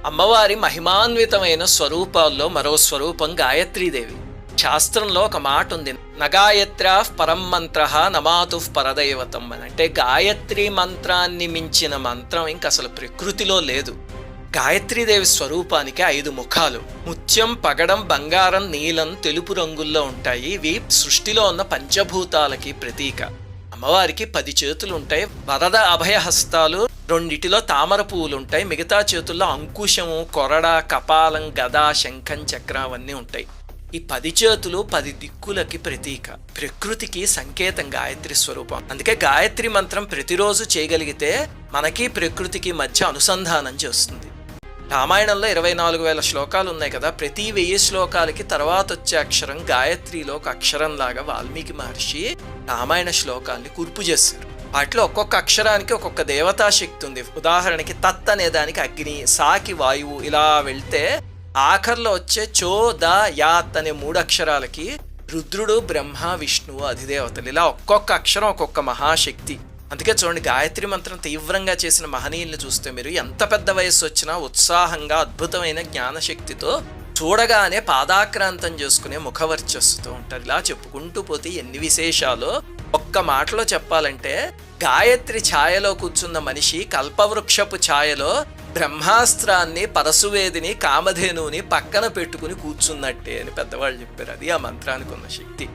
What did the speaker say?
అమ్మవారి మహిమాన్వితమైన స్వరూపాల్లో మరో స్వరూపం గాయత్రీదేవి. శాస్త్రంలో ఒక మాట ఉంది, నగాయత్రా పరం మంత్ర నమాతు పరదైవతం అని. అంటే గాయత్రి మంత్రాన్ని మించిన మంత్రం ఇంక అసలు ప్రకృతిలో లేదు. గాయత్రీదేవి స్వరూపానికి 5 ముఖాలు. ముత్యం, పగడం, బంగారం, నీలం, తెలుపు రంగుల్లో ఉంటాయి. ఇవి సృష్టిలో ఉన్న పంచభూతాలకి ప్రతీక. అమ్మవారికి 10 చేతులు ఉంటాయి. వరద అభయహస్తాలు, 2 తామర పువ్వులు ఉంటాయి. మిగతా చేతుల్లో అంకుశము, కొరడ, కపాలం, గద, శంఖం, చక్రం అవన్నీ ఉంటాయి. ఈ 10 చేతులు 10 దిక్కులకి ప్రతీక, ప్రకృతికి సంకేతం గాయత్రి స్వరూపం. అందుకే గాయత్రి మంత్రం ప్రతిరోజు చేయగలిగితే మనకి ప్రకృతికి మధ్య అనుసంధానం చేస్తుంది. రామాయణంలో 24,000 శ్లోకాలు ఉన్నాయి కదా. ప్రతి 1000 శ్లోకాలకి తర్వాత వచ్చే అక్షరం గాయత్రిలో ఒక అక్షరం లాగా వాల్మీకి మహర్షి రామాయణ శ్లోకాల్ని కూర్పు చేశారు. వాటిలో ఒక్కొక్క అక్షరానికి ఒక్కొక్క దేవతా శక్తి ఉంది. ఉదాహరణకి తత్ అనే దానికి అగ్ని, సాకి వాయువు, ఇలా వెళ్తే ఆఖర్లో వచ్చే చో, ద, యాత్ అనే 3 అక్షరాలకి రుద్రుడు, బ్రహ్మ, విష్ణువు అధిదేవతలు. ఇలా ఒక్కొక్క అక్షరం ఒక్కొక్క మహాశక్తి. అందుకే చూడండి, గాయత్రి మంత్రం తీవ్రంగా చేసిన మహనీయుల్ని చూస్తే మీరు ఎంత పెద్ద వయస్సు వచ్చినా ఉత్సాహంగా అద్భుతమైన జ్ఞానశక్తితో చూడగానే పాదాక్రాంతం చేసుకునే ముఖవర్చస్సుతో ఉంటారు. ఇలా చెప్పుకుంటూ పోతే ఎన్ని విశేషాలు. ఒక్క మాటలో చెప్పాలంటే గాయత్రి ఛాయలో కూర్చున్న మనిషి కల్పవృక్షపు ఛాయలో బ్రహ్మాస్త్రాన్ని, పరశువేదిని, కామధేనుని పక్కన పెట్టుకుని కూర్చున్నట్టే అని పెద్దవాళ్ళు చెప్పారు. అది ఆ మంత్రానికి ఉన్న శక్తి.